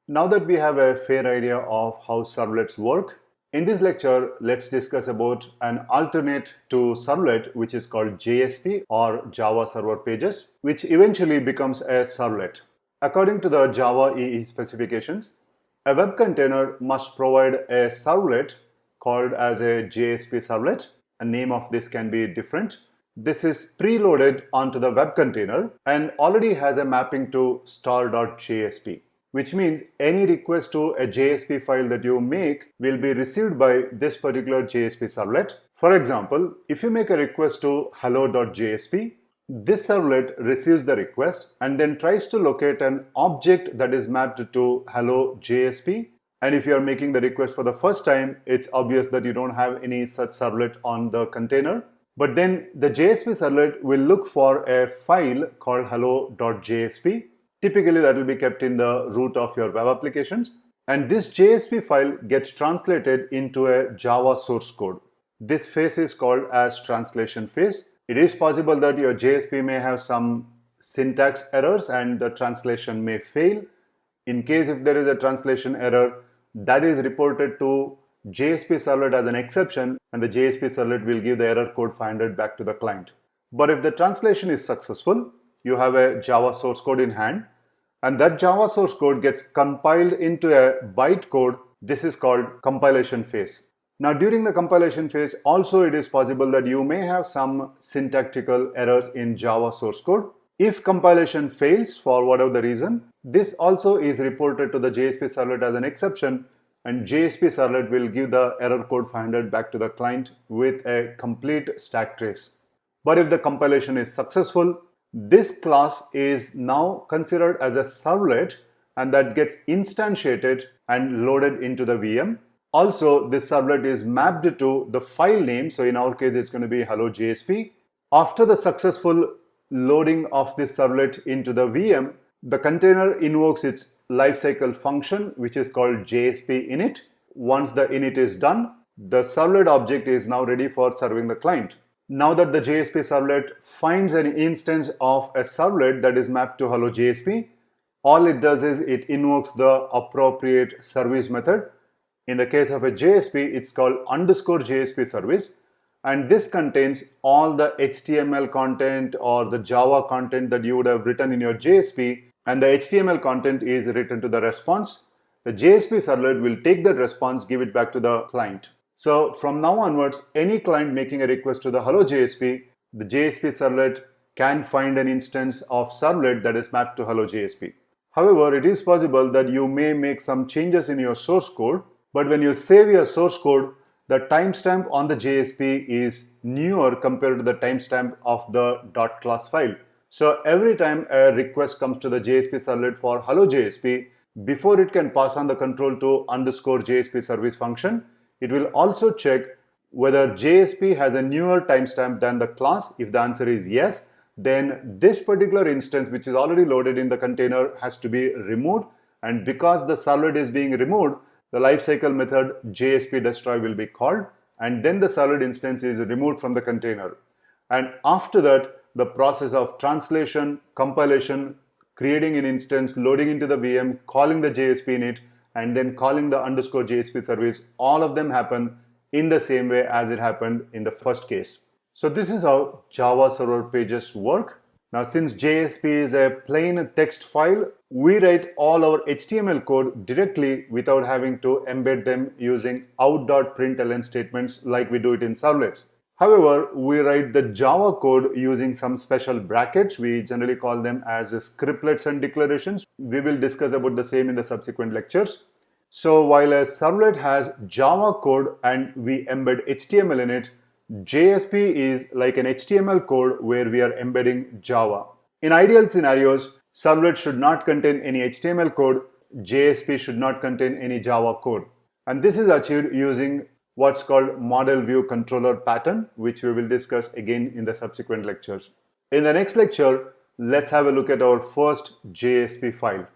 Now that we have a fair idea of how servlets work, in this lecture, let's discuss about an alternate to servlet, which is called JSP or Java Server Pages, which eventually becomes a servlet. According to the Java EE specifications, a web container must provide a servlet called as a JSP servlet. A name of this can be different. This is preloaded onto the web container and already has a mapping to star.jsp, which means any request to a JSP file that you make will be received by this particular JSP servlet. For example, if you make a request to hello.jsp, this servlet receives the request and then tries to locate an object that is mapped to hello.jsp. And if you are making the request for the first time, it's obvious that you don't have any such servlet on the container. But then the JSP servlet will look for a file called hello.jsp. Typically that will be kept in the root of your web applications. And this JSP file gets translated into a Java source code. This phase is called as translation phase. It is possible that your JSP may have some syntax errors and the translation may fail. In case if there is a translation error, that is reported to JSP servlet as an exception, and the JSP servlet will give the error code 500 back to the client. But if the translation is successful, you have a Java source code in hand, and that Java source code gets compiled into a bytecode. This is called compilation phase. Now during the compilation phase, also it is possible that you may have some syntactical errors in Java source code. If compilation fails for whatever the reason, this also is reported to the JSP servlet as an exception, and JSP servlet will give the error code 500 back to the client with a complete stack trace. But if the compilation is successful, this class is now considered as a servlet and that gets instantiated and loaded into the VM. Also, this servlet is mapped to the file name. So in our case, it's going to be hello.jsp. After the successful loading of this servlet into the VM, the container invokes its lifecycle function, which is called JSP init. Once the init is done, the servlet object is now ready for serving the client. Now that the JSP servlet finds an instance of a servlet that is mapped to hello.jsp, all it does is it invokes the appropriate service method. In the case of a JSP, it's called _JSP service. And this contains all the HTML content or the Java content that you would have written in your JSP, and the HTML content is written to the response. The JSP servlet will take that response, give it back to the client. So from now onwards, any client making a request to the hello.jsp, the JSP servlet can find an instance of servlet that is mapped to hello.jsp. However, it is possible that you may make some changes in your source code, but when you save your source code, the timestamp on the JSP is newer compared to the timestamp of the .class file. So every time a request comes to the JSP servlet for hello.jsp, before it can pass on the control to _JSP service function, it will also check whether JSP has a newer timestamp than the class. If the answer is yes, then this particular instance, which is already loaded in the container, has to be removed. And because the servlet is being removed, the lifecycle method JSP destroy will be called, and then the servlet instance is removed from the container. And after that, the process of translation, compilation, creating an instance, loading into the VM, calling the JSP init, and then calling the _JSP service, all of them happen in the same way as it happened in the first case. So this is how Java Server Pages work. Now, since JSP is a plain text file, we write all our HTML code directly without having to embed them using out.println statements like we do it in servlets. However, we write the Java code using some special brackets. We generally call them as scriptlets and declarations. We will discuss about the same in the subsequent lectures. So while a servlet has Java code and we embed HTML in it, JSP is like an HTML code where we are embedding Java. In ideal scenarios, servlet should not contain any HTML code, JSP should not contain any Java code. And this is achieved using what's called model view controller pattern, which we will discuss again in the subsequent lectures. In the next lecture, let's have a look at our first JSP file.